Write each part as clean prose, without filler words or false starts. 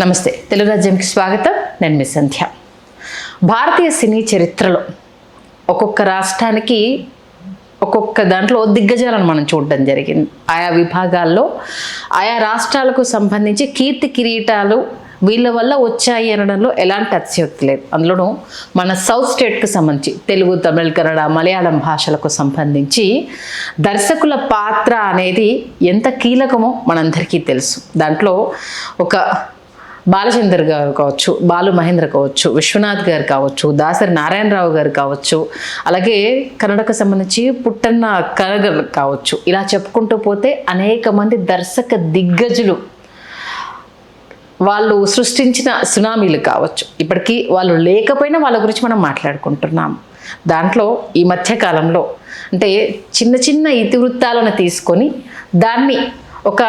నమస్తే, తెలుగు రాజ్యంకి స్వాగతం. నేను మీ సంధ్య. భారతీయ సినీ చరిత్రలో ఒక్కొక్క రాష్ట్రానికి ఒక్కొక్క దాంట్లో దిగ్గజాలను మనం చూడడం జరిగింది. ఆయా విభాగాల్లో ఆయా రాష్ట్రాలకు సంబంధించి కీర్తి కిరీటాలు వీళ్ళ వల్ల వచ్చాయి అనడంలో ఎలాంటి అతిశయోక్తి లేదు. అందులోనూ మన సౌత్ స్టేట్కి సంబంధించి తెలుగు, తమిళ, కన్నడ, మలయాళం భాషలకు సంబంధించి దర్శకుల పాత్ర అనేది ఎంత కీలకమో మనందరికీ తెలుసు. దాంట్లో ఒక బాలచందర్ గారు కావచ్చు, బాలు మహేంద్ర కావచ్చు, విశ్వనాథ్ గారు కావచ్చు, దాసరి నారాయణరావు గారు కావచ్చు, అలాగే కన్నడకు సంబంధించి పుట్టన్న కనగర్ కావచ్చు, ఇలా చెప్పుకుంటూ పోతే అనేక మంది దర్శక దిగ్గజులు వాళ్ళు సృష్టించిన సునామీలు కావచ్చు. ఇప్పటికీ వాళ్ళు లేకపోయినా వాళ్ళ గురించి మనం మాట్లాడుకుంటున్నాం. దాంట్లో ఈ మధ్యకాలంలో అంటే చిన్న చిన్న ఇతివృత్తాలను తీసుకొని దాన్ని ఒక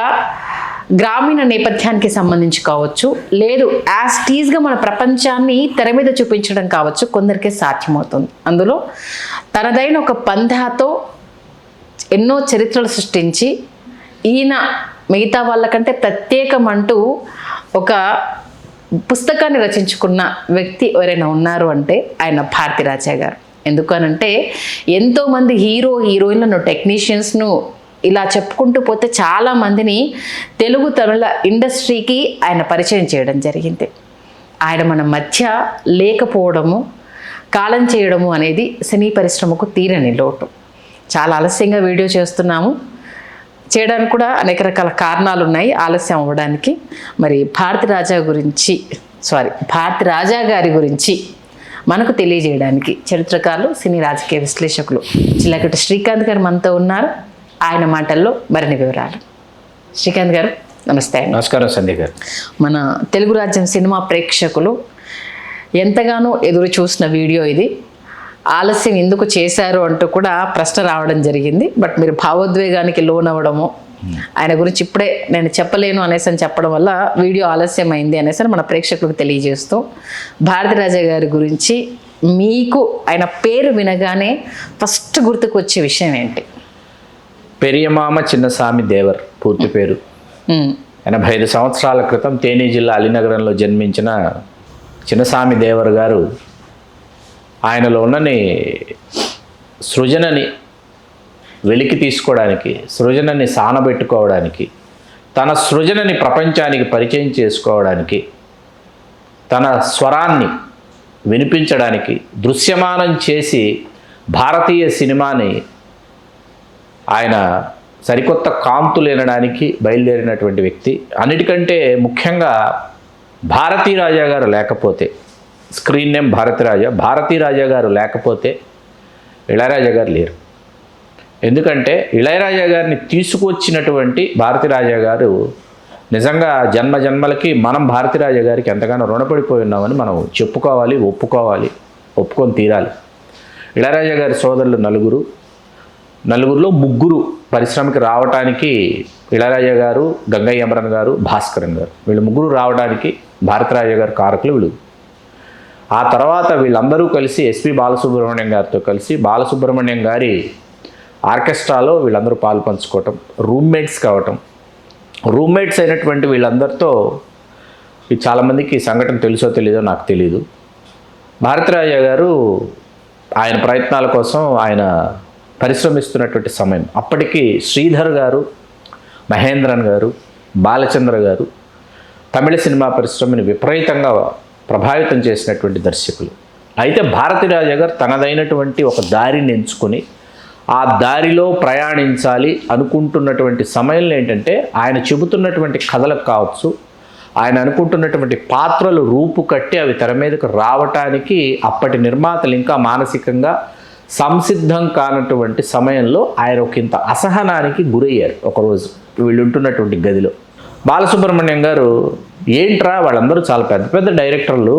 గ్రామీణ నేపథ్యానికి సంబంధించి కావచ్చు, లేదు యాజ్ టీజ్గా మన ప్రపంచాన్ని తెర మీద చూపించడం కావచ్చు, కొందరికే సాధ్యమవుతుంది. అందులో తనదైన ఒక పంథాతో ఎన్నో చరిత్రలు సృష్టించి ఈయన మిగతా వాళ్ళకంటే ప్రత్యేకమంటూ ఒక పుస్తకాన్ని రచించుకున్న వ్యక్తి ఎవరైనా ఉన్నారు అంటే ఆయన భారతీరాజా గారు. ఎందుకనంటే ఎంతోమంది హీరోయిన్లను, టెక్నీషియన్స్ను ఇలా చెప్పుకుంటూ పోతే చాలామందిని తెలుగు తమిళ ఇండస్ట్రీకి ఆయన పరిచయం చేయడం జరిగింది. ఆయన మన మధ్య లేకపోవడము, కాలం చేయడము అనేది సినీ పరిశ్రమకు తీరని లోటు. చాలా ఆలస్యంగా వీడియో చేస్తున్నాము. చేయడానికి కూడా అనేక రకాల కారణాలు ఉన్నాయి ఆలస్యం అవ్వడానికి. మరి భారతీరాజా గారి గురించి మనకు తెలియజేయడానికి చరిత్రకారులు, సినీ రాజకీయ విశ్లేషకులు చిలకటి శ్రీకాంత్ గారు మనతో ఉన్నారు. ఆయన మాటల్లో మరిన్ని వివరాలు. శ్రీకాంత్ గారు నమస్తే. నమస్కారం సంధ్య గారు. మన తెలుగు రాజ్యం సినిమా ప్రేక్షకులు ఎంతగానో ఎదురు చూసిన వీడియో ఇది. ఆలస్యం ఎందుకు చేశారు అంటూ కూడా ప్రశ్న రావడం జరిగింది. బట్ మీరు భావోద్వేగానికి లోనవ్వడము, ఆయన గురించి ఇప్పుడే నేను చెప్పలేను అనేసి అని చెప్పడం వల్ల వీడియో ఆలస్యం అయింది అనేసి మన ప్రేక్షకులకు తెలియజేస్తూ, భారతీరాజా గారి గురించి మీకు ఆయన పేరు వినగానే ఫస్ట్ గుర్తుకు వచ్చే విషయం ఏంటి? పెరియమామ చిన్నస్వామి దేవర్ పూర్తి పేరు. 85 సంవత్సరాల క్రితం తేనీ జిల్లా అలీనగరంలో జన్మించిన చిన్నస్వామి దేవర్ గారు ఆయనలో ఉన్నని సృజనని వెలికి తీసుకోవడానికి, సృజనని సానబెట్టుకోవడానికి, తన సృజనని ప్రపంచానికి పరిచయం చేసుకోవడానికి, తన స్వరాన్ని వినిపించడానికి, దృశ్యమానం చేసి భారతీయ సినిమాని ఆయన సరికొత్త కాంతులు ఎనడానికి బయలుదేరినటువంటి వ్యక్తి. అన్నిటికంటే ముఖ్యంగా భారతీరాజా గారు లేకపోతే, స్క్రీన్ నేమ్ భారతీరాజా గారు లేకపోతే ఇళయరాజా గారు లేరు. ఎందుకంటే ఇళయరాజా గారిని తీసుకువచ్చినటువంటి భారతీరాజా గారు నిజంగా జన్మలకి మనం భారతీరాజా గారికి ఎంతగానో రుణపడిపోయి ఉన్నామని మనం చెప్పుకోవాలి, ఒప్పుకొని తీరాలి. ఇళయరాజా గారి సోదరులు నలుగురులో ముగ్గురు పరిశ్రమకి రావడానికి ఇళయరాజా గారు, గంగయ్య అమరన్ గారు, భాస్కరన్ గారు, వీళ్ళు ముగ్గురు రావడానికి భారతీరాజా గారు కారకులు వీళ్ళు. ఆ తర్వాత వీళ్ళందరూ కలిసి ఎస్పి బాలసుబ్రహ్మణ్యం గారితో కలిసి బాలసుబ్రహ్మణ్యం గారి ఆర్కెస్ట్రాలో వీళ్ళందరూ పాలు పంచుకోవటం, రూమ్మేట్స్ అయినటువంటి వీళ్ళందరితో చాలామందికి సంఘటన తెలుసో తెలీదో నాకు తెలీదు. భారతీరాజా గారు ఆయన ప్రయత్నాల కోసం ఆయన పరిశ్రమిస్తున్నటువంటి సమయం అప్పటికి శ్రీధర్ గారు, మహేంద్రన్ గారు, బాలచంద్ర గారు తమిళ సినిమా పరిశ్రమని విపరీతంగా ప్రభావితం చేసినటువంటి దర్శకులు. అయితే భారతీరాజా గారు తనదైనటువంటి ఒక దారిని ఎంచుకొని ఆ దారిలో ప్రయాణించాలి అనుకుంటున్నటువంటి సమయంలో ఏంటంటే ఆయన చెబుతున్నటువంటి కథలకు కావచ్చు, ఆయన అనుకుంటున్నటువంటి పాత్రలు రూపు కట్టి అవి తెర మీదకు రావటానికి అప్పటి నిర్మాతలు ఇంకా మానసికంగా సంసిద్ధం కానటువంటి సమయంలో ఆయన ఒకంత అసహనానికి గురయ్యారు. ఒకరోజు వీళ్ళు ఉంటున్నటువంటి గదిలో బాలసుబ్రహ్మణ్యం గారు, ఏంట్రా వాళ్ళందరూ చాలా పెద్ద డైరెక్టర్లు,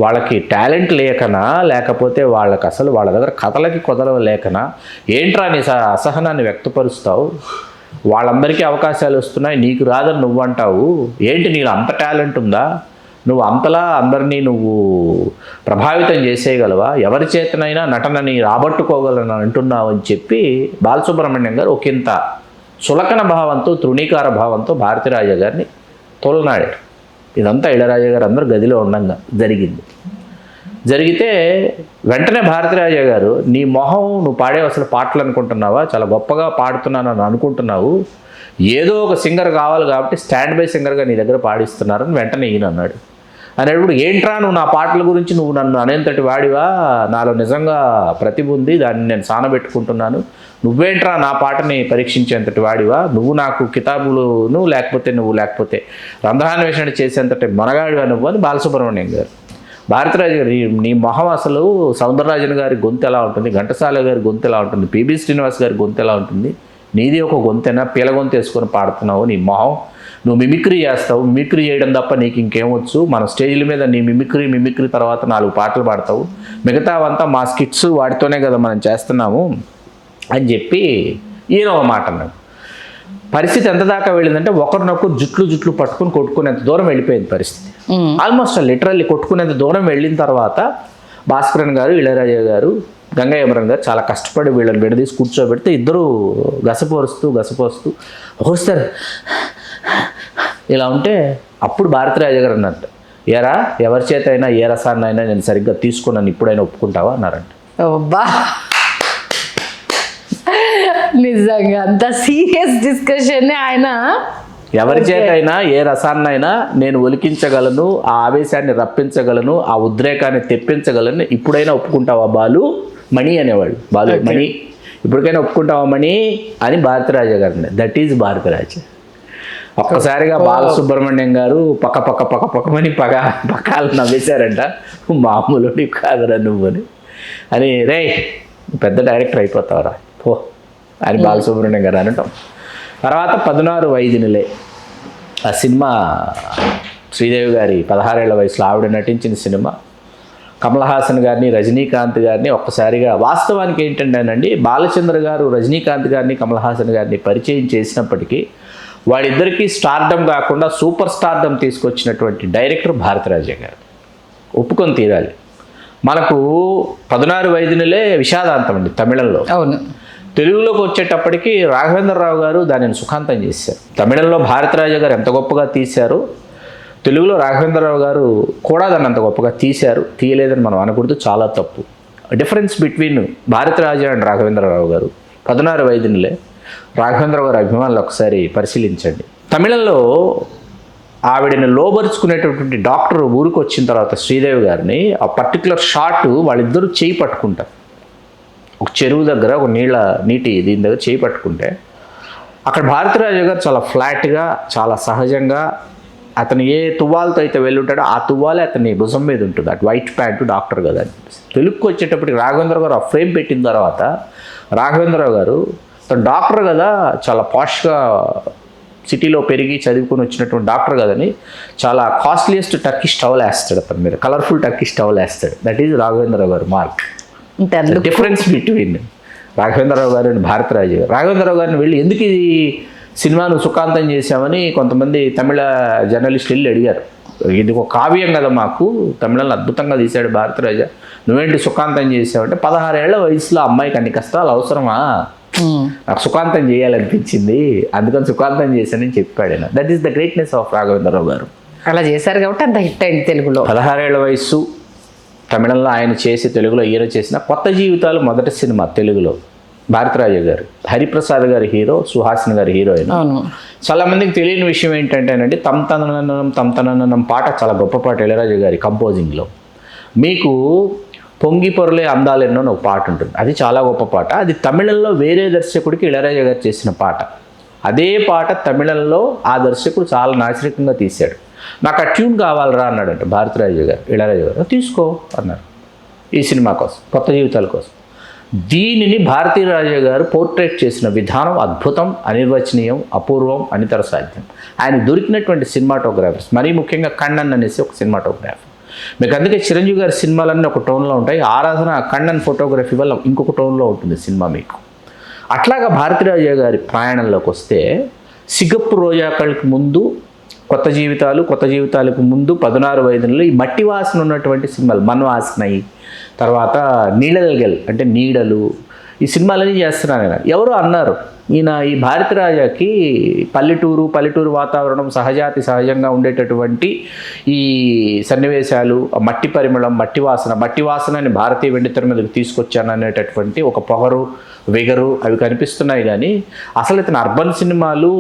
వాళ్ళకి టాలెంట్ లేకనా, లేకపోతే వాళ్ళకి అసలు వాళ్ళ దగ్గర కథలకి కుదరవ లేకనా, ఏంట్రా నీ అసహనాన్ని వ్యక్తపరుస్తావు, వాళ్ళందరికీ అవకాశాలు వస్తున్నాయి నీకు రాదని నువ్వంటావు, ఏంటి నీలో అంత టాలెంట్ ఉందా, నువ్వు అంతలా అందరినీ నువ్వు ప్రభావితం చేసేయగలవా, ఎవరి చేతనైనా నటనని రాబట్టుకోగలను అంటున్నావు అని చెప్పి బాలసుబ్రహ్మణ్యం గారు ఒకంత చులకన భావంతో, తృణీకార భావంతో భారతీరాజా గారిని తోలనాడారు. ఇదంతా ఇళయరాజా గారు అందరూ గదిలో ఉండగా జరిగితే వెంటనే భారతీరాజా గారు, నీ మొహం, నువ్వు పాడే అసలు పాటలు అనుకుంటున్నావా, చాలా గొప్పగా పాడుతున్నానని అనుకుంటున్నావు, ఏదో ఒక సింగర్ కావాలి కాబట్టి స్టాండ్ బై సింగర్గా నీ దగ్గర పాడిస్తున్నారని వెంటనే ఈయన అన్నాడు. అనేటప్పుడు, ఏంట్రా నువ్వు నా పాటల గురించి నువ్వు నన్ను అనేంతటి వాడివా, నాలో నిజంగా ప్రతిభ ఉంది, దాన్ని నేను సానబెట్టుకుంటున్నాను, నువ్వేంట్రా నా పాటని పరీక్షించేంతటి వాడివా, నువ్వు నాకు కితాబులను లేకపోతే రంధ్రాన్వేషణ చేసేంతటి మనగాడివా నువ్వు అని బాలసుబ్రహ్మణ్యం గారు. భారతీరాజు గారు, నీ మొహం అసలు సౌందరరాజన్ గారి గొంతు ఎలా ఉంటుంది, ఘంటసాల గారి గొంతు ఎలా ఉంటుంది, పిబి శ్రీనివాస్ గారి గొంతు ఎలా ఉంటుంది, నీది ఒక గొంతేనా, పీల గొంతు వేసుకొని పాడుతున్నావు, నీ మొహం, నువ్వు మిమిక్రీ చేస్తావు, మిమిక్రీ చేయడం తప్ప నీకు ఇంకేమొచ్చు, మన స్టేజ్ల మీద నీ మిమిక్రీ తర్వాత 4 పాటలు పాడతావు, మిగతావంతా మా స్కిట్స్ వాటితోనే కదా మనం చేస్తున్నాము అని చెప్పి ఈయన ఒక మాట అన్నాడు. పరిస్థితి ఎంత దాకా వెళ్ళిందంటే ఒకరినొకరు జుట్లు పట్టుకుని కొట్టుకునేంత దూరం వెళ్ళిపోయింది పరిస్థితి. ఆల్మోస్ట్ లిటరల్లీ కొట్టుకునేంత దూరం వెళ్ళిన తర్వాత భాస్కరన్ గారు, ఇళయరాజా గారు, గంగయ్యమరన్ గారు చాలా కష్టపడి వీళ్ళని విడదీసి కూర్చోబెడితే ఇద్దరు గసపోస్తూ వస్తారు ఇలా ఉంటే అప్పుడు భారతీరాజా గారు అన్నట్టు, ఏరా ఎవరి చేత అయినా ఏ రసాన్ని అయినా నేను సరిగ్గా తీసుకున్నాను, ఇప్పుడైనా ఒప్పుకుంటావా అన్నారంట. అబ్బా, నిజంగా అంత సీరియస్ డిస్కషన్ ఆయన. ఎవరి చేతైనా ఏ రసాన్నైనా నేను ఒలికించగలను, ఆ ఆవేశాన్ని రప్పించగలను, ఆ ఉద్రేకాన్ని తెప్పించగలను, ఇప్పుడైనా ఒప్పుకుంటావా బాలు మణి అనేవాళ్ళు. బాలు మణి, ఇప్పటికైనా ఒప్పుకుంటావా మణి అని భారతీరాజా గారు. That is Bharathiraja. ఒక్కసారిగా బాలసుబ్రహ్మణ్యం గారు పక్కమని పక్కాలు నవ్వేశారంట. మామూలు కాదురా నువ్వు అని రే పెద్ద డైరెక్టర్ అయిపోతావురా పో అని బాలసుబ్రహ్మణ్యం గారు అనటం. తర్వాత 16 వైదినులే ఆ సినిమా, శ్రీదేవి గారి 16 ఏళ్ల వయసులో ఆవిడ నటించిన సినిమా. కమల్ హాసన్ గారిని, రజనీకాంత్ గారిని ఒక్కసారిగా, వాస్తవానికి ఏంటంటేనండి, బాలచంద్ర గారు రజనీకాంత్ గారిని, కమల్ హాసన్ గారిని పరిచయం చేసినప్పటికీ వాళ్ళిద్దరికీ స్టార్డమ్ కాకుండా సూపర్ స్టార్డమ్ తీసుకొచ్చినటువంటి డైరెక్టర్ భారతీరాజా గారు. ఒప్పుకొని తీరాలి. మనకు 16 వైదినులే విషాదాంతం అండి తమిళంలో. అవును. తెలుగులోకి వచ్చేటప్పటికి రాఘవేంద్రరావు గారు దానిని సుఖాంతం చేశారు. తమిళంలో భారతీరాజా గారు ఎంత గొప్పగా తీశారు, తెలుగులో రాఘవేంద్రరావు గారు కూడా దాన్ని అంత గొప్పగా తీయలేదని మనం అనకూడదు, చాలా తప్పు. Difference between Bharathiraja and Raghavendra Rao గారు. 16 వైదినులే రాఘవేంద్ర గారి అభిమానులు ఒకసారి పరిశీలించండి. తమిళంలో ఆవిడని లోబరుచుకునేటటువంటి డాక్టర్ ఊరికి వచ్చిన తర్వాత శ్రీదేవి గారిని ఆ పర్టికులర్ షాట్ వాళ్ళిద్దరూ చేయి పట్టుకుంటారు. ఒక చెరువు దగ్గర ఒక నీటి దీని దగ్గర చేయి పట్టుకుంటే అక్కడ భారతీరాజా గారు చాలా ఫ్లాట్గా, చాలా సహజంగా, అతను ఏ తువ్వాలతో అయితే వెళ్ళుంటాడో ఆ తువ్వాలే అతని భుజం మీద ఉంటుంది. అటు వైట్ ప్యాంటు, డాక్టర్ కదా అని. తెలుగుకి వచ్చేటప్పటికి రాఘవేంద్ర గారు ఆ ఫ్రేమ్ పెట్టిన తర్వాత రాఘవేంద్రరావు గారు తను డాక్టర్ కదా, చాలా పాష్గా సిటీలో పెరిగి చదువుకొని వచ్చినటువంటి డాక్టర్ కదని చాలా కాస్ట్లీయెస్ట్ టర్కిష్ టవల్ వేస్తాడు అతని మీద, కలర్ఫుల్ టర్కిష్ టవల్ వేస్తాడు. దట్ ఈజ్ రాఘవేంద్రరావు గారు మార్క్. డిఫరెన్స్ బిట్వీన్ రాఘవేంద్రరావు గారు అండ్ భారతీరాజా గారు. రాఘవేంద్రరావు గారిని వెళ్ళి ఎందుకు ఈ సినిమాను సుఖాంతం చేశామని కొంతమంది తమిళ జర్నలిస్టులు వెళ్ళి అడిగారు. ఇది ఒక కావ్యం కదా మాకు, తమిళంలో అద్భుతంగా తీశాడు భారతీరాజా, నువ్వేంటి సుఖాంతం చేసావంటే 16 ఏళ్ల వయసులో అమ్మాయికి అన్ని కష్టాలు అవసరమా, నాకు సుఖాంతం చేయాలనిపించింది, అందుకని సుఖాంతం చేశానని చెప్పాడు ఆయన. That is the greatness of Raghavendra Rao గారు. అలా చేశారు కాబట్టి అంత హిట్ అయింది తెలుగులో. 16 ఏళ్ల వయసు తమిళంలో ఆయన చేసి తెలుగులో ఈయన చేసిన కొత్త జీవితాలు మొదటి సినిమా తెలుగులో. భారతీరాజా గారు, హరిప్రసాద్ గారి హీరో, సుహాసిని గారి హీరోయిన్. చాలా మందికి తెలియని విషయం ఏంటంటేనండి, తమ్తననం పాట చాలా గొప్ప పాట ఇళయరాజా గారి కంపోజింగ్లో. మీకు పొంగి పొరలే అందాలెన్నో ఒక పాట ఉంటుంది, అది చాలా గొప్ప పాట. అది తమిళంలో వేరే దర్శకుడికి ఇళయరాజా గారు చేసిన పాట. అదే పాట తమిళంలో ఆ దర్శకుడు చాలా నాచరికంగా తీశాడు. నాకు ఆ ట్యూన్ కావాలరా అన్నాడంట భారతీరాజా గారు. ఇళయరాజా గారు తీసుకో అన్నారు ఈ సినిమా కోసం, కొత్త జీవితాల కోసం. దీనిని భారతీరాజా గారు పోర్ట్రేట్ చేసిన విధానం అద్భుతం, అనిర్వచనీయం, అపూర్వం, అనితర సాధ్యం. ఆయన దొరికినటువంటి సినిమాటోగ్రాఫర్స్, మరీ ముఖ్యంగా కണ്ണన్ అనేసి ఒక సినిమాటోగ్రాఫర్. మీకు అందుకే చిరంజీవి గారి సినిమాలన్నీ ఒక టోన్లో ఉంటాయి, ఆరాధన కಣ್ಣన్ ఫోటోగ్రఫీ వల్ల ఇంకొక టోన్లో ఉంటుంది సినిమా మీకు. అట్లాగా భారతీరాజా గారి ప్రయాణంలోకి వస్తే సిగప్పు రోజాకళ్ళకి ముందు కొత్త జీవితాలకు ముందు 16 వైదినులు ఈ మట్టి వాసన ఉన్నటువంటి సినిమాలు, మన్వాసనయి, తర్వాత నీడల్గెల్ అంటే నీడలు, ఈ సినిమాలన్నీ చేస్తున్నాను ఆయన. ఎవరో అన్నారు, ఈయన ఈ భారతరాజాకి పల్లెటూరు వాతావరణం సహజంగా ఉండేటటువంటి ఈ సన్నివేశాలు, ఆ మట్టి పరిమళం, మట్టి వాసనని భారతీయ వెండితెర మీదకి తీసుకొచ్చాను అనేటటువంటి ఒక పొగరు, వెగరు అవి కనిపిస్తున్నాయి. కానీ అసలు ఇతను అర్బన్ సినిమాలు,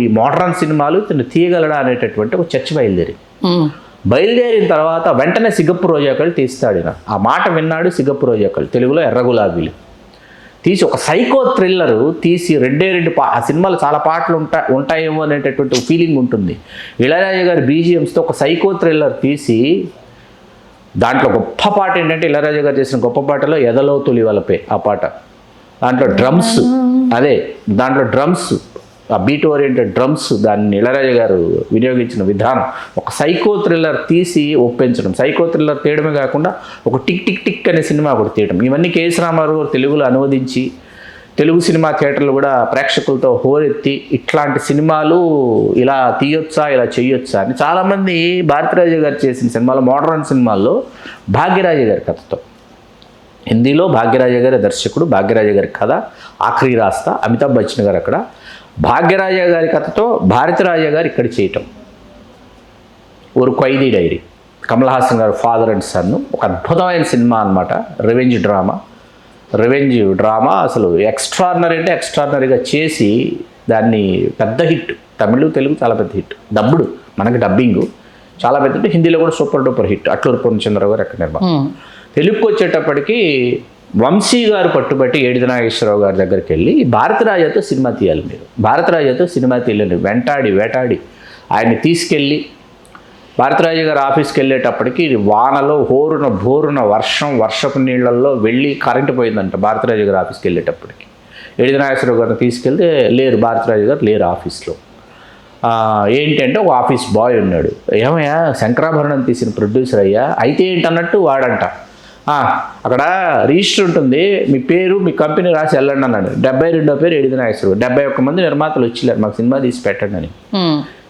ఈ మోడ్రన్ సినిమాలు ఇతను తీయగలడా అనేటటువంటి ఒక చర్చ బయలుదేరిన తర్వాత వెంటనే సిగప్పు రోజాకళ్ళు తీస్తాడు ఈయన. ఆ మాట విన్నాడు సిగప్పు రోజాకళ్ళు, తెలుగులో ఎర్ర గులాబీలు తీసి ఒక సైకో థ్రిల్లరు తీసి రెండు ఆ సినిమాలో చాలా పాటలు ఉంటాయేమో అనేటటువంటి ఫీలింగ్ ఉంటుంది. ఇళయరాజా గారి బీజిఎమ్స్తో ఒక సైకో థ్రిల్లర్ తీసి దాంట్లో గొప్ప పాట ఏంటంటే ఇళయరాజా గారు చేసిన గొప్ప పాటలో ఎదలో తొలి వలపే ఆ పాట. దాంట్లో డ్రమ్స్ ఆ బీట్ ఓరియంటెడ్ డ్రమ్స్, దాన్ని ఇళయరాజా గారు వినియోగించిన విధానం, ఒక సైకో థ్రిల్లర్ తీసి ఒప్పించడం, సైకో థ్రిల్లర్ తీయడమే కాకుండా ఒక టిక్ టిక్ టిక్ అనే సినిమా కూడా తీయడం, ఇవన్నీ కేఎస్ రామారావు గారు తెలుగులో అనువదించి తెలుగు సినిమా థియేటర్లు కూడా ప్రేక్షకులతో హోరెత్తి ఇట్లాంటి సినిమాలు ఇలా తీయొచ్చా, ఇలా చేయొచ్చా అని చాలామంది భారతరాజా గారు చేసిన సినిమాలు, మోడ్రన్ సినిమాల్లో భాగ్యరాజా గారి కథతో, హిందీలో భాగ్యరాజా గారి దర్శకుడు, భాగ్యరాజా గారి కథ ఆఖరి రాస్తా, అమితాబ్ బచ్చన్ గారు అక్కడ, భాగ్యరాజా గారి కథతో భారతరాజా గారు ఇక్కడ చేయటం ఒక ఖైదీ డైరీ, కమల్ హాసన్ గారు ఫాదర్ అండ్ సన్, ఒక అద్భుతమైన సినిమా అనమాట. రివెంజ్ డ్రామా అసలు ఎక్స్ట్రాడినరీ అంటే ఎక్స్ట్రాడినరీగా చేసి దాన్ని పెద్ద హిట్, తమిళ తెలుగు చాలా పెద్ద హిట్, డబ్బుడు మనకి డబ్బింగ్ చాలా పెద్ద హిట్, హిందీలో కూడా super duper hit. Atluri Purnachandrarao గారు ఎక్కడ నిర్మాణం. తెలుగుకి వచ్చేటప్పటికి వంశీ గారు పట్టుబట్టి ఏడిది నాగేశ్వరరావు గారి దగ్గరికి వెళ్ళి భారతరాజాతో సినిమా తీయాలి, మీరు భారతరాజాతో సినిమా తీయాలని వేటాడి ఆయన్ని తీసుకెళ్ళి భారతరాజా గారు ఆఫీస్కి వెళ్ళేటప్పటికి వానలో బోరున వర్షపు నీళ్ళల్లో వెళ్ళి కరెంటు పోయిందంట భారతరాజా గారు ఆఫీస్కి వెళ్ళేటప్పటికి. ఏడిది నాగేశ్వరరావు గారిని తీసుకెళ్తే లేరు, భారతరాజా గారు లేరు ఆఫీస్లో. ఏంటంటే ఒక ఆఫీస్ బాయ్ ఉన్నాడు, ఏమయ్యా శంకరాభరణం తీసిన ప్రొడ్యూసర్ అయ్యా, అయితే ఏంటన్నట్టు వాడంట, అక్కడ రిజిస్టర్ ఉంటుంది, మీ పేరు మీ కంపెనీ రాసి వెళ్ళండి అన్నాడు. 72వ పేరు ఏడిది నాగేశ్వరరావు. 71 మంది నిర్మాతలు వచ్చిలేరు మాకు సినిమా తీసి పెట్టండి అని.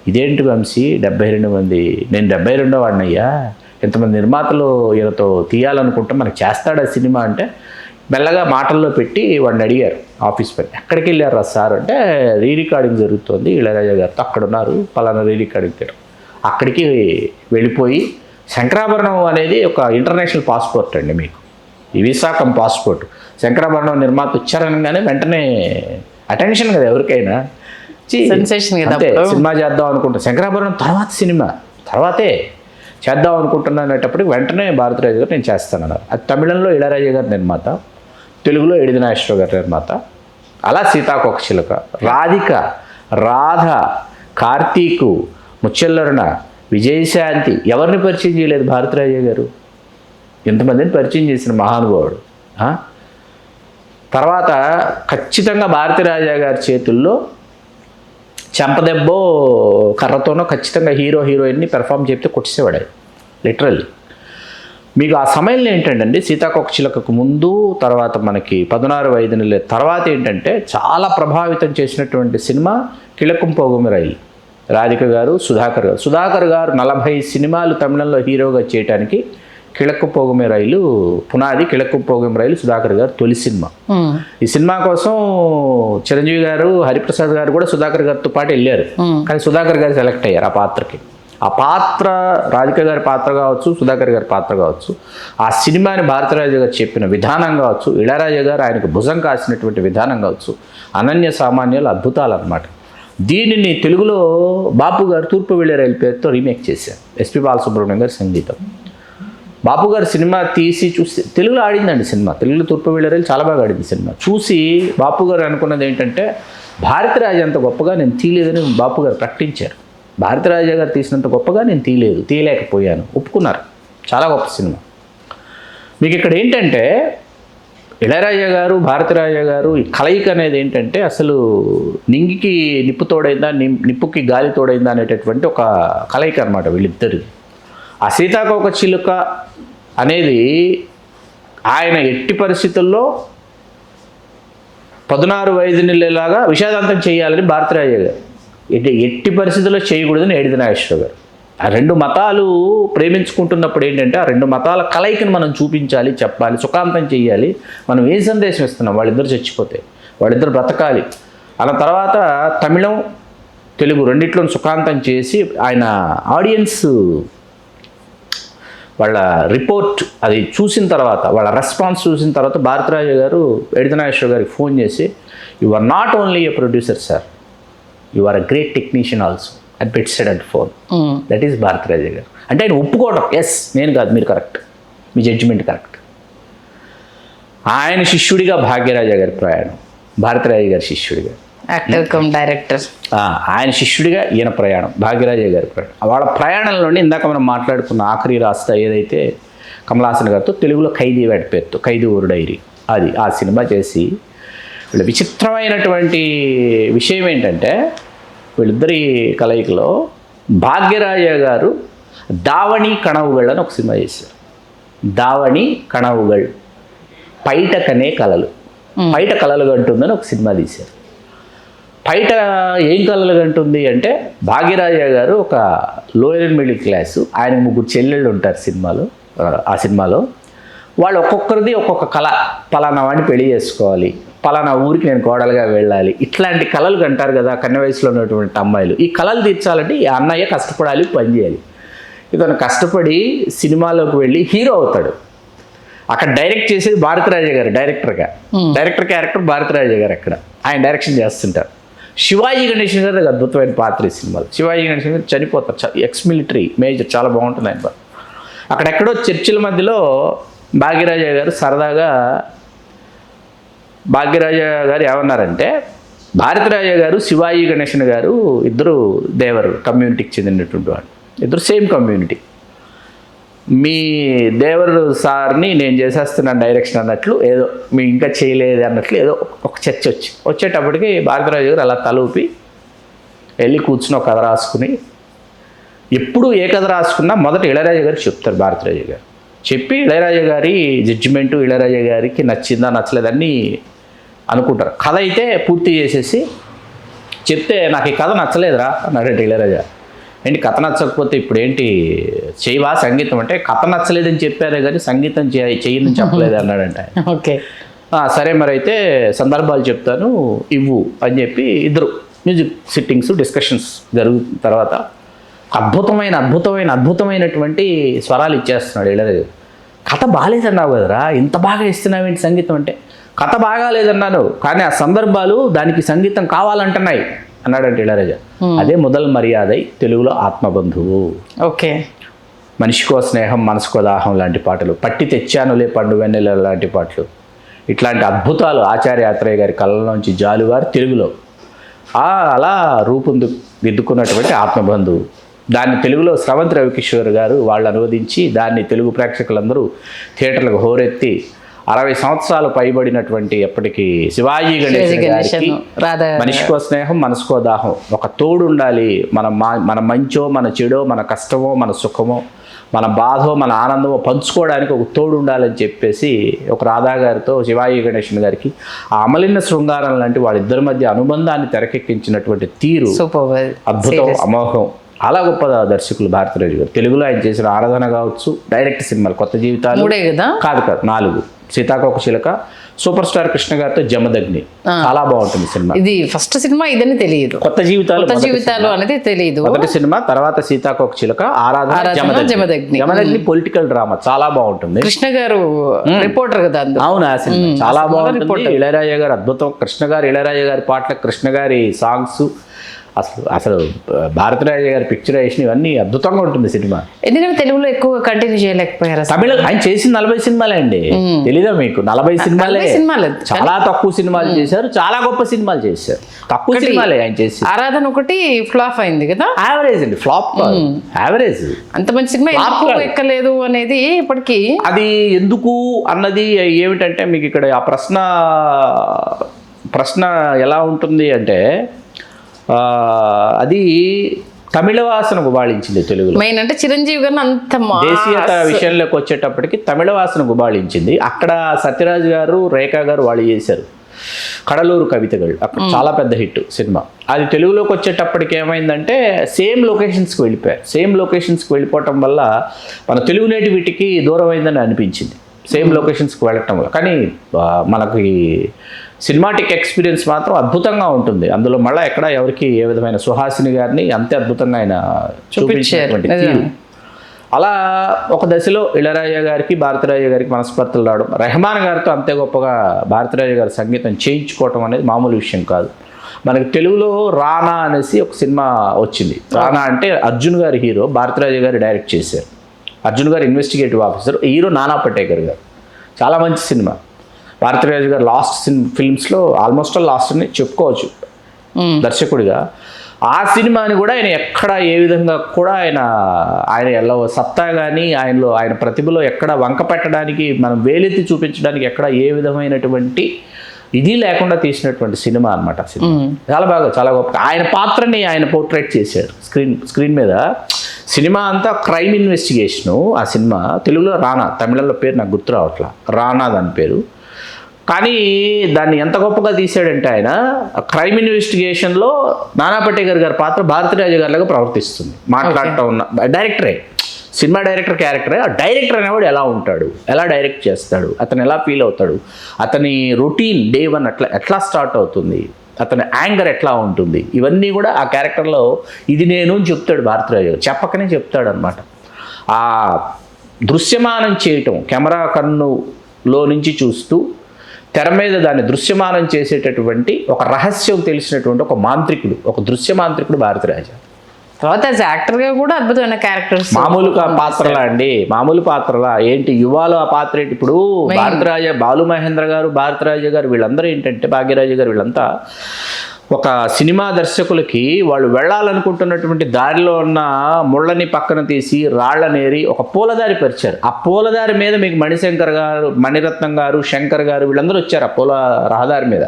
ఇదేంటి వంశీ 72 మంది, నేను 72వ వాడినయ్యా, ఎంతమంది నిర్మాతలు ఈయనతో తీయాలనుకుంటే మనకు చేస్తాడా సినిమా అంటే, మెల్లగా మాటల్లో పెట్టి వాడిని అడిగారు ఆఫీస్ పని. ఎక్కడికి వెళ్ళారు సార్ అంటే, రికార్డింగ్ జరుగుతుంది ఇళయరాజా గారితో, అక్కడ ఉన్నారు పలానా రికార్డింగ్ థియేటర్, అక్కడికి వెళ్ళిపోయి, శంకరాభరణం అనేది ఒక ఇంటర్నేషనల్ పాస్పోర్ట్ అండి, మీకు ఈ విశాఖం పాస్పోర్ట్, శంకరాభరణం నిర్మాత వచ్చారనగానే వెంటనే అటెన్షన్ కదా ఎవరికైనా, అంతే సినిమా చేద్దాం అనుకుంటా, శంకరాభరణం తర్వాతే చేద్దాం అనుకుంటున్నా అనేటప్పటికి వెంటనే భారతరాజు గారు నేను చేస్తానన్నారు. అది తమిళంలో ఇళయరాజా గారి నిర్మాత, తెలుగులో ఏడిది నాగేశ్వరరావు గారి నిర్మాత. అలా సీతాకోకచిలుక, రాధ, కార్తీకు, ముచ్చెల్లరుణ, విజయశాంతి, ఎవరిని పరిచయం చేయలేదు భారతరాజా గారు, ఎంతమందిని పరిచయం చేసిన మహానుభావుడు. తర్వాత ఖచ్చితంగా భారతరాజా గారి చేతుల్లో చెంపదెబ్బో కర్రతోనో ఖచ్చితంగా హీరోయిన్ని పెర్ఫామ్ చేస్తే కొట్టేసేవాడు లిటరల్లీ. మీకు ఆ సమయంలో ఏంటంటే సీతాకోకచిలుకకు ముందు తర్వాత మనకి 16 వయదుల తర్వాత ఏంటంటే చాలా ప్రభావితం చేసినటువంటి సినిమా కిళక్కుం పోగుమి రైలు, రాధిక గారు, సుధాకర్ గారు 40 సినిమాలు తమిళంలో హీరోగా చేయడానికి కిళక్కుం పోగుమి రైలు పునాది. కిళక్కుం పోగుమి రైలు సుధాకర్ గారు తొలి సినిమా. ఈ సినిమా కోసం చిరంజీవి గారు, హరిప్రసాద్ గారు కూడా సుధాకర్ గారితో పాటు వెళ్ళారు, కానీ సుధాకర్ గారు సెలెక్ట్ అయ్యారు ఆ పాత్రకి. ఆ పాత్ర రాధిక గారి పాత్ర కావచ్చు, సుధాకర్ గారి పాత్ర కావచ్చు, ఆ సినిమాని భారతరాజా గారు చెప్పిన విధానం కావచ్చు, ఇళయరాజా గారు ఆయనకు భుజం కాసినటువంటి విధానం కావచ్చు, అనన్య సామాన్యాలు, అద్భుతాలు అన్నమాట. దీనిని తెలుగులో బాపు గారు తూర్పు వెళ్ళే రైలు పేరుతో రీమేక్ చేశారు, ఎస్పి బాలసుబ్రహ్మణ్యం గారి సంగీతం. బాపు గారు సినిమా తీసి చూసి తెలుగులో ఆడిందండి సినిమా, తెలుగులో తూర్పు వెళ్ళే రైలు చాలా బాగా ఆడింది సినిమా. చూసి బాపు గారు అనుకున్నది ఏంటంటే, భారతరాజా అంత గొప్పగా నేను తీయలేదని బాపు గారు ప్రకటించారు. భారతరాజా గారు తీసినంత గొప్పగా నేను తీయలేకపోయాను, ఒప్పుకున్నారు. చాలా గొప్ప సినిమా. మీకు ఇక్కడ ఏంటంటే ఇళయరాజా గారు, భారతరాజా గారు ఈ కలయిక అనేది ఏంటంటే అసలు నింగికి నిప్పు తోడైందా, నిప్పుకి గాలి తోడైందా అనేటటువంటి ఒక కలయిక అనమాట వీళ్ళిద్దరు. ఆ సీతాకోకచిలుక అనేది ఆయన ఎట్టి పరిస్థితుల్లో 16 వయదులాగా విషాదాంతం చేయాలని భారతరాజా గారు, ఎట్టి పరిస్థితుల్లో చేయకూడదని ఏడిది నాగేశ్వరరావు గారు. ఆ రెండు మతాలు ప్రేమించుకుంటున్నప్పుడు ఏంటంటే ఆ రెండు మతాల కలయికను మనం చూపించాలి, చెప్పాలి, సుఖాంతం చేయాలి. మనం ఏ సందేశం ఇస్తున్నాం? వాళ్ళిద్దరు చచ్చిపోతే వాళ్ళిద్దరు బ్రతకాలి అన్న తర్వాత తమిళం తెలుగు రెండిట్లో సుఖాంతం చేసి ఆయన ఆడియన్స్ వాళ్ళ రిపోర్ట్ అది చూసిన తర్వాత, వాళ్ళ రెస్పాన్స్ చూసిన తర్వాత భారతరాజు గారు ఎడితనాగేశ్వర గారికి ఫోన్ చేసి, you are not only a producer sir, you are a great technician also అని పెట్టాడు అంటే ఫోన్. దట్ ఈస్ భారతరాజు గారు. అంటే ఆయన ఒప్పుకోవడం, ఎస్ నేను కాదు, మీరు కరెక్ట్, మీ జడ్జిమెంట్ కరెక్ట్. ఆయన శిష్యుడిగా భాగ్యరాజా గారి ప్రయాణం, భారతరాజు గారి శిష్యుడిగా, యాక్టర్ కమ్ డైరెక్టర్, ఆయన శిష్యుడిగా ఈయన ప్రయాణం, భాగ్యరాజా గారి ప్రయాణం. వాళ్ళ ప్రయాణంలోనే ఇందాక మనం మాట్లాడుకున్న ఆఖరి రాస్తా ఏదైతే కమలాసన్ గారితో తెలుగులో ఖైదీ వాడి పేరుతో ఖైదీ ఊరు డైరీ, అది ఆ సినిమా చేసి వీళ్ళ విచిత్రమైనటువంటి విషయం ఏంటంటే వీళ్ళిద్దరి కలయికలో భాగ్యరాజా గారు దావణి కణవుగళ్ అని ఒక సినిమా చేశారు. దావణి కణవుగళ్, పైట కనే కళలు, పైట కళలు కంటుందని ఒక సినిమా తీశారు. బయట ఏం కళలు కంటుంది అంటే భాగ్యరాజా గారు ఒక లోయర్ అండ్ మిడిల్ క్లాసు, ఆయన ముగ్గురు చెల్లెళ్ళు ఉంటారు సినిమాలో. ఆ సినిమాలో వాళ్ళు ఒక్కొక్కరిది ఒక్కొక్క కళ, పలానా వాడిని పెళ్లి చేసుకోవాలి, పలానా ఊరికి నేను కోడలుగా వెళ్ళాలి, ఇట్లాంటి కళలు కంటారు కదా కన్య వయసులో ఉన్నటువంటి అమ్మాయిలు. ఈ కళలు తీర్చాలంటే ఈ అన్నయ్య కష్టపడాలి, పని చేయాలి. ఇతను కష్టపడి సినిమాలోకి వెళ్ళి హీరో అవుతాడు. అక్కడ డైరెక్ట్ చేసేది భారతరాజా గారు, డైరెక్టర్ క్యారెక్టర్ భారతరాజా గారు అక్కడ ఆయన డైరెక్షన్ చేస్తుంటారు. శివాజీ గణేషన్ గారు అద్భుతమైన పాత్ర ఈ సినిమాలో. శివాజీ గణేషన్ గారు చనిపోతారు, ఎక్స్ మిలిటరీ మేజర్, చాలా బాగుంటుంది ఆయన. అక్కడెక్కడో చర్చిల మధ్యలో భాగ్యరాజా గారు సరదాగా, భాగ్యరాజా గారు ఏమన్నారంటే, భారతరాజా గారు శివాజీ గణేషన్ గారు ఇద్దరు దేవరు కమ్యూనిటీకి చెందినటువంటి వాడు, ఇద్దరు సేమ్ కమ్యూనిటీ. మీ దేవరు సార్ని నేను చేసేస్తున్నాను డైరెక్షన్ అన్నట్లు, ఏదో మీ ఇంకా చేయలేదు అన్నట్లు ఏదో ఒక చర్చ వచ్చేటప్పటికి భారతరాజు గారు అలా తలూపి వెళ్ళి కూర్చుని ఒక కథ రాసుకుని, ఎప్పుడు ఏ కథ రాసుకున్నా మొదట ఇళయరాజా గారికి చెప్తారు. భారతరాజు గారు చెప్పి ఇళయరాజా గారి జడ్జిమెంటు, ఇళయరాజా గారికి నచ్చిందా నచ్చలేదని అనుకుంటారు. కథ అయితే పూర్తి చేసేసి చెప్తే, నాకు ఈ కథ నచ్చలేదురా అన్నాడంటే ఇళయరాజా. ఏంటి కథ నచ్చకపోతే ఇప్పుడు ఏంటి చేయవా సంగీతం అంటే, కథ నచ్చలేదని చెప్పారే కానీ సంగీతం చెయ్యని చెప్పలేదు అన్నాడంటే. ఓకే, సరే మరి అయితే సందర్భాలు చెప్తాను ఇవ్వు అని చెప్పి ఇద్దరు మ్యూజిక్ సిట్టింగ్స్ డిస్కషన్స్ జరుగుతున్న తర్వాత అద్భుతమైనటువంటి స్వరాలు ఇచ్చేస్తున్నాడు ఇళయరాజా. కథ బాగాలేదన్నావు కదరా, ఇంత బాగా ఇస్తున్నావు ఏంటి సంగీతం అంటే, కథ బాగాలేదన్నాను కానీ ఆ సందర్భాలు దానికి సంగీతం కావాలంటున్నాయి అన్నాడంటే ఇళయరాజా. అదే మొదల్ మర్యాదై తెలుగులో ఆత్మబంధువు. ఓకే, మనిషికో స్నేహం మనసుకో దాహం లాంటి పాటలు, పట్టి తెచ్చానులే పండు వెన్నెల లాంటి పాటలు, ఇట్లాంటి అద్భుతాలు ఆచార్య ఆత్రేయ గారి కళ్ళలోంచి జాలువారు తెలుగులో అలా దిద్దుకున్నటువంటి ఆత్మబంధువు. దాన్ని తెలుగులో స్రవంతి రవికిషోర్ గారు వాళ్ళు అనువదించి దాన్ని తెలుగు ప్రేక్షకులందరూ థియేటర్లకు హోరెత్తి 60 సంవత్సరాలు పైబడినటువంటి ఎప్పటికీ శివాజీ గణేషన్ గారికి మనిషికో స్నేహం మనసుకో దాహం, ఒక తోడు ఉండాలి, మన మంచో మన చెడో మన కష్టమో మన సుఖమో మన బాధో మన ఆనందమో పంచుకోవడానికి ఒక తోడు ఉండాలని చెప్పేసి ఒక రాధా గారితో శివాజీ గణేషన్ గారికి ఆ అమలిన శృంగారం లాంటి వాళ్ళిద్దరి మధ్య అనుబంధాన్ని తెరకెక్కించినటువంటి తీరు అద్భుతం, అమోఘం. అలా గొప్ప దర్శకులు భారతరాజు గారు. తెలుగులో ఆయన చేసిన ఆరాధన కావచ్చు, డైరెక్ట్ సినిమాలు కొత్త జీవితాలు కాదు 4, సీతాకోక చిలక, సూపర్ స్టార్ కృష్ణ గారితో జమదగ్ని, చాలా బాగుంటుంది సినిమా. ఇది ఫస్ట్ సినిమా, ఇదని తెలియదు. కొత్త జీవితాలు అనేది తెలియదు, మొదటి సినిమా. తర్వాత సీతాకోక చిలక, ఆరాధన, జమదగ్ని పొలిటికల్ డ్రామా, చాలా బాగుంటుంది. కృష్ణ గారు రిపోర్టర్ కదా. అవును, ఆ సినిమా చాలా బాగుంటుంది. ఇళయరాజా గారు అద్భుతం. కృష్ణ గారు ఇళయరాజా గారి పాటలు, కృష్ణ గారి సాంగ్స్, అసలు భారతరాజా గారి పిక్చరైజేషన్ ఇవన్నీ అద్భుతంగా ఉంటుంది సినిమా. ఎందుకంటే తెలుగులో ఎక్కువ కంటిన్యూ చేయలేకపోయారు. తమిళ ఆయన చేసిన 40 సినిమాలే అండి, తెలీదా మీకు? 40 సినిమాలే, చాలా తక్కువ సినిమాలు చేశారు, చాలా గొప్ప సినిమాలు చేశారు. తక్కువ సినిమాలే ఆయన చేసి. ఆరాధన ఒకటి ఫ్లాప్ అయింది కదా. యావరేజ్ అండి, ఫ్లాప్ యావరేజ్. అంత మంచి సినిమా ఎందుకు ఎక్కలేదు అనేది ఇప్పటికీ. అది ఎందుకు అన్నది ఏమిటంటే మీకు ఇక్కడ ఆ ప్రశ్న ఎలా ఉంటుంది అంటే, అది తమిళ వాసన గుబాళించింది తెలుగులో. మెయిన్ అంటే చిరంజీవి గారిని అంత దేశీయత విషయంలోకి వచ్చేటప్పటికి తమిళ వాసన గుబాళించింది. అక్కడ సత్యరాజ్ గారు, రేఖా గారు వాళ్ళు చేశారు. కడలూరు కవితಗಳು, అక్కడ చాలా పెద్ద హిట్ సినిమా. అది తెలుగులోకి వచ్చేటప్పటికి ఏమైందంటే సేమ్ లొకేషన్స్కి వెళ్ళిపోయారు. సేమ్ లొకేషన్స్కి వెళ్ళిపోవటం వల్ల మన తెలుగు నేటివిటీకి దూరం అయిందని అనిపించింది సేమ్ లొకేషన్స్కి వెళ్ళటం వల్ల. కానీ మనకి సినిమాటిక్ ఎక్స్పీరియన్స్ మాత్రం అద్భుతంగా ఉంటుంది. అందులో మళ్ళీ ఎక్కడ ఎవరికి ఏ విధమైన సుహాసిని గారిని అంతే అద్భుతంగా ఆయన చూపించినటువంటి తీరు. అలా ఒక దశలో ఇళయరాజా గారికి భారతీరాజా గారికి మనస్పర్ధలు రావడం, రెహమాన్ గారితో అంతే గొప్పగా భారతీరాజా గారి సంగీతం చేయించుకోవటం అనేది మామూలు విషయం కాదు. మనకి తెలుగులో రానా అనేసి ఒక సినిమా వచ్చింది. రానా అంటే అర్జున్ గారి హీరో, భారతీరాజా గారు డైరెక్ట్ చేశారు. అర్జున్ గారు ఇన్వెస్టిగేటివ్ ఆఫీసర్, హీరో నానా పటేకర్ గారు. చాలా మంచి సినిమా. భారతీరాజు గారు లాస్ట్ ఫిల్మ్స్లో ఆల్మోస్ట్ లాస్ట్ అని చెప్పుకోవచ్చు దర్శకుడిగా. ఆ సినిమాని కూడా ఆయన ఎక్కడ ఏ విధంగా కూడా ఆయన ఎలా సత్తా కానీ ఆయన ప్రతిభలో ఎక్కడ వంక పెట్టడానికి, మనం వేలెత్తి చూపించడానికి ఎక్కడ ఏ విధమైనటువంటి ఇది లేకుండా తీసినటువంటి సినిమా అనమాట. సినిమా చాలా బాగా, చాలా గొప్ప. ఆయన పాత్రని ఆయన పోర్ట్రేట్ చేశాడు స్క్రీన్ మీద. సినిమా అంతా క్రైమ్ ఇన్వెస్టిగేషను. ఆ సినిమా తెలుగులో రానా, తమిళంలో పేరు నాకు గుర్తు రావట్లా, రానా దాని పేరు. కానీ దాన్ని ఎంత గొప్పగా తీశాడంటే ఆయన క్రైమ్ ఇన్వెస్టిగేషన్లో నానా పటేకర్ గారి పాత్ర భారతీరాజా గారిలాగా ప్రవర్తిస్తుంది. మాట్లాడుతూ ఉన్న డైరెక్టరే, సినిమా డైరెక్టర్ క్యారెక్టరే. ఆ డైరెక్టర్ అనేవాడు ఎలా ఉంటాడు, ఎలా డైరెక్ట్ చేస్తాడు, అతను ఎలా ఫీల్ అవుతాడు, అతని రొటీన్ డే 1 ఎట్లా స్టార్ట్ అవుతుంది, అతని యాంగర్ ఎట్లా ఉంటుంది, ఇవన్నీ కూడా ఆ క్యారెక్టర్లో ఇది నేను అని చెప్తాడు భారతీరాజు. చెప్పకనే చెప్తాడు అనమాట. ఆ దృశ్యమానం చేయటం, కెమెరా కన్నులో నుంచి చూస్తూ తెర మీద దాన్ని దృశ్యమానం చేసేటటువంటి ఒక రహస్యం తెలిసినటువంటి ఒక మాంత్రికుడు, ఒక దృశ్య మాంత్రికుడు భారతీరాజా. తర్వాత యాక్టర్గా కూడా అద్భుతమైన క్యారెక్టర్స్. మామూలుగా పాత్రలా అండి, మామూలు పాత్రలా ఏంటి, యువాలో ఆ పాత్ర ఏంటి. ఇప్పుడు భారతీరాజా, బాలు మహేంద్ర గారు, భారతీరాజా గారు వీళ్ళందరూ ఏంటంటే, భాగ్యరాజు గారు వీళ్ళంతా ఒక సినిమా దర్శకులకి వాళ్ళు వెళ్ళాలనుకుంటున్నటువంటి దారిలో ఉన్న ముళ్ళని పక్కన తీసి రాళ్లనేరి ఒక పూలదారి పరిచారు. ఆ పూలదారి మీద మీకు మణిశంకర్ గారు, మణిరత్నం గారు, శంకర్ గారు వీళ్ళందరూ వచ్చారు. ఆ పూల రహదారి మీద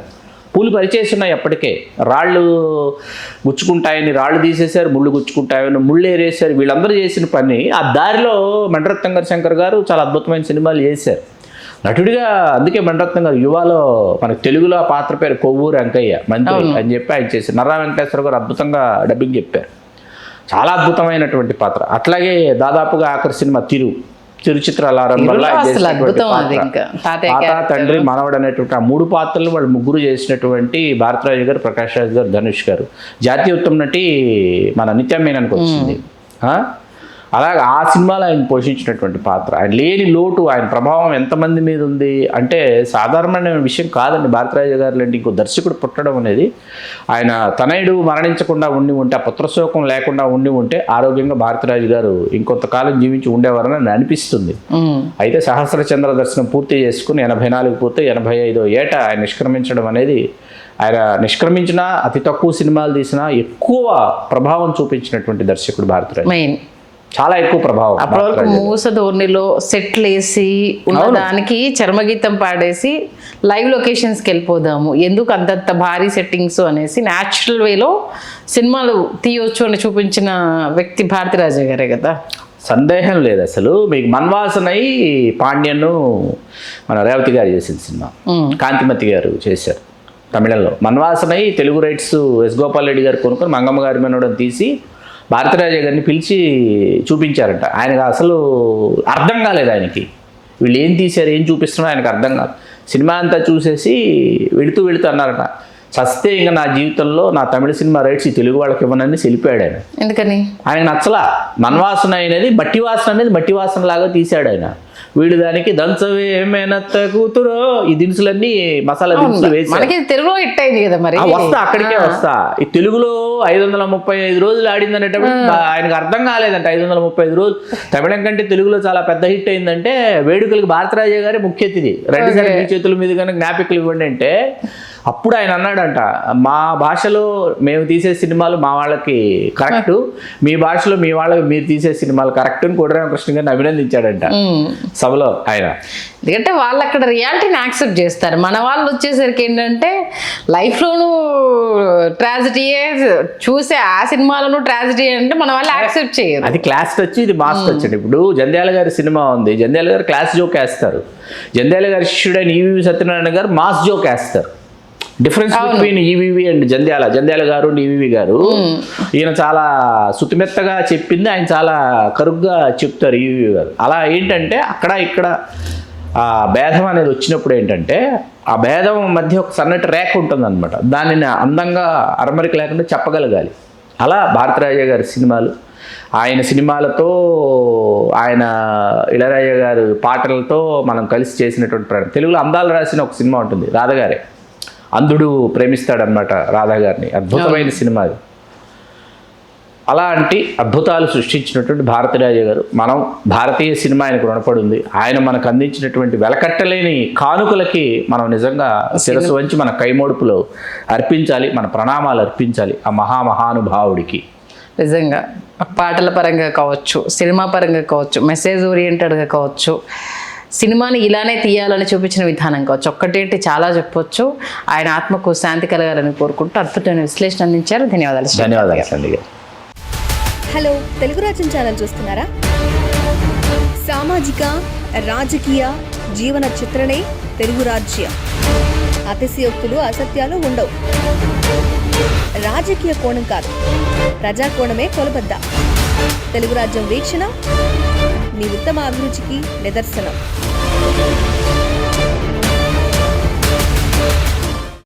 పూలు పరిచేస్తున్నాయి. అప్పటికే రాళ్ళు గుచ్చుకుంటాయని రాళ్ళు తీసేశారు, ముళ్ళు గుచ్చుకుంటాయని ముళ్ళు ఏరేశారు. వీళ్ళందరూ చేసిన పని ఆ దారిలో మణిరత్నం గారు, శంకర్ గారు చాలా అద్భుతమైన సినిమాలు చేశారు నటుడిగా. అందుకే మణిరత్నం గారు యువాలో మనకు తెలుగులో ఆ పాత్ర పేరు కొవ్వూరు వెంకయ్య మంత్రి అని చెప్పి ఆయన చేశారు. నర్రా వెంకటేశ్వర గారు అద్భుతంగా డబ్బింగ్ చెప్పారు. చాలా అద్భుతమైనటువంటి పాత్ర. అట్లాగే దాదాపుగా ఆఖరి సినిమా తిరుచిత్రాలారం వల్ల తాత, తండ్రి, మనవడు అనేటువంటి ఆ 3 పాత్రలు వాళ్ళు ముగ్గురు చేసినటువంటి భారతీరాజు గారు, ప్రకాష్ రాజ్ గారు, ధనుష్ గారు. జాతీయ ఉత్తమ నటి మన నిత్య మీనన్కి వచ్చింది. అలాగే ఆ సినిమాలో ఆయన పోషించినటువంటి పాత్ర, ఆయన లేని లోటు, ఆయన ప్రభావం ఎంతమంది మీద ఉంది అంటే సాధారణమైన విషయం కాదండి. భారతీరాజా గారు లాంటి ఇంకో దర్శకుడు పుట్టడం అనేది, ఆయన తనయుడు మరణించకుండా ఉండి ఉంటే, ఆ పుత్రశోకం లేకుండా ఉండి ఉంటే ఆరోగ్యంగా భారతీరాజు గారు ఇంకొంతకాలం జీవించి ఉండేవారని అనిపిస్తుంది. అయితే సహస్రచంద్ర దర్శనం పూర్తి చేసుకుని 84 పూర్తి 85వ ఏట ఆయన నిష్క్రమించడం అనేది, ఆయన నిష్క్రమించిన అతి తక్కువ సినిమాలు తీసినా ఎక్కువ ప్రభావం చూపించినటువంటి దర్శకుడు భారతీరాజు. చాలా ఎక్కువ ప్రభావం. అప్పటివరకు మూస ధోరణిలో సెట్లు వేసి ఉన్నదానికి చర్మగీతం పాడేసి లైవ్ లొకేషన్స్కి వెళ్ళిపోదాము, ఎందుకు అంతంత భారీ సెట్టింగ్స్ అనేసి న్యాచురల్ వేలో సినిమాలు తీయొచ్చు అని చూపించిన వ్యక్తి భారతీరాజా గారే కదా. సందేహం లేదు అసలు. మీకు మన్వాసనై పాండ్యను మన రేవతి గారు చేసిన సినిమా, కాంతిమతి గారు చేశారు తమిళంలో. మన్వాసనై తెలుగు రైట్స్ ఎస్ గోపాల్ రెడ్డి గారు కొనుక్కొని మంగమ్మ గారి మనోడని తీసి భారతీరాజా గారిని పిలిచి చూపించారంట. ఆయనకు అసలు అర్థం కాలేదు. ఆయనకి వీళ్ళు ఏం తీశారు, ఏం చూపిస్తున్నారో ఆయనకు అర్థం కాదు. సినిమా అంతా చూసేసి వెళుతూ అన్నారట, చస్తే ఇంకా నా జీవితంలో నా తమిళ సినిమా రైట్స్ ఈ తెలుగు వాళ్ళకి ఇవ్వనని సెలిపాడు ఆయన. ఎందుకని? ఆయనకు నచ్చలా. మన్వాసన అనేది మట్టి వాసన లాగా తీశాడు ఆయన. వీడు దానికి దంచవే మేనత్త కూతురో ఈ దినుసులన్నీ మసాలా దినుసులు వేసి మనకి తెలుగులో హిట్ అయింది కదా. మరి వస్తా అక్కడికే వస్తా. ఈ తెలుగులో 535 రోజులు ఆడింది అనేటప్పుడు ఆయనకు అర్థం కాలేదంట. 535 రోజులు తమిళం కంటే తెలుగులో చాలా పెద్ద హిట్ అయిందంటే వేడుకలకు భారతీరాజా గారే ముఖ్య అతిథి. రెండుసారి మీ చేతుల మీద కనుక జ్ఞాపికలు ఇవ్వండి అంటే అప్పుడు ఆయన అన్నాడంట, మా భాషలో మేము తీసే సినిమాలు మా వాళ్ళకి కరెక్ట్, మీ భాషలో మీ వాళ్ళకి మీరు తీసే సినిమాలు కరెక్ట్ అని కోటరామకృష్ణ గారిని అభినందించాడంట సభలో ఆయన. ఎందుకంటే వాళ్ళు అక్కడ రియాలిటీని యాక్సెప్ట్ చేస్తారు. మన వాళ్ళు వచ్చేసరికి ఏంటంటే లైఫ్లోనూ ట్రాజడీయే చూసే, ఆ సినిమాలోనూ ట్రాజడీ అంటే మన వాళ్ళు యాక్సెప్ట్ చేయరు. అది క్లాస్ టచ్, ఇది మాస్ టచ్ అండి. ఇప్పుడు జంధ్యాల గారి సినిమా ఉంది, జంధ్యాల గారు క్లాస్ జోక్ వేస్తారు. జంధ్యాల గారి శిష్యుడైన ఈవి సత్యనారాయణ గారు మాస్ జోక్ వేస్తారు. Difference between EVV and Jandhyala గారు అండ్ ఈవీవి గారు. ఈయన చాలా సుతిమెత్తగా చెప్పింది, ఆయన చాలా కరుగ్గా చెప్తారు ఈవీవి గారు. అలా ఏంటంటే అక్కడ ఇక్కడ ఆ భేదం అనేది వచ్చినప్పుడు ఏంటంటే ఆ భేదం మధ్య ఒక సన్నటి రేఖ ఉంటుందన్నమాట. దానిని అందంగా అరమరిక లేకుండా చెప్పగలగాలి. అలా భారతరాజ గారి సినిమాలు, ఆయన సినిమాలతో, ఆయన ఇళయరాజా గారి పాటలతో మనం కలిసి చేసినటువంటి ప్రయాణం. తెలుగులో అందాలు రాసిన ఒక సినిమా ఉంటుంది, రాధగారే. అంధుడు ప్రేమిస్తాడనమాట రాధా గారిని. అద్భుతమైన సినిమా అది. అలాంటి అద్భుతాలు సృష్టించినటువంటి భారతరాజ గారు, మనం భారతీయ సినిమా ఆయనకు రుణపడి ఉంది. ఆయన మనకు అందించినటువంటి వెలకట్టలేని కానుకలకి మనం నిజంగా శిరస్సు వంచి మన కైమోడుపులో అర్పించాలి, మన ప్రణామాలు అర్పించాలి ఆ మహానుభావుడికి. నిజంగా పాటల పరంగా కావచ్చు, సినిమా పరంగా కావచ్చు, మెసేజ్ ఓరియంటెడ్గా కావచ్చు, సినిమాని ఇలానే తీయాలని చూపించిన విధానం కావచ్చు, ఒక్కటేంటి చాలా చెప్పొచ్చు. ఆయన ఆత్మకు శాంతి కలగాలని కోరుకుంటూ అద్భుతమైన విశ్లేషణ అందించారు. ధన్యవాదాలు. ధన్యవాదాలు సంధ్య గారు. హలో, తెలుగు రాజ్యం ఛానల్ చూస్తున్నారా? సామాజిక రాజకీయ జీవన చిత్రణే తెలుగు రాజ్యం. అతిశయోక్తులు అసత్యాలు ఉండవు. రాజకీయ కోణం కాదు, ప్రజా కోణమే కొలబద్ద. తెలుగు రాజ్యం వీక్షణ మీ ఉత్తమ అభిరుచికి నిదర్శనం.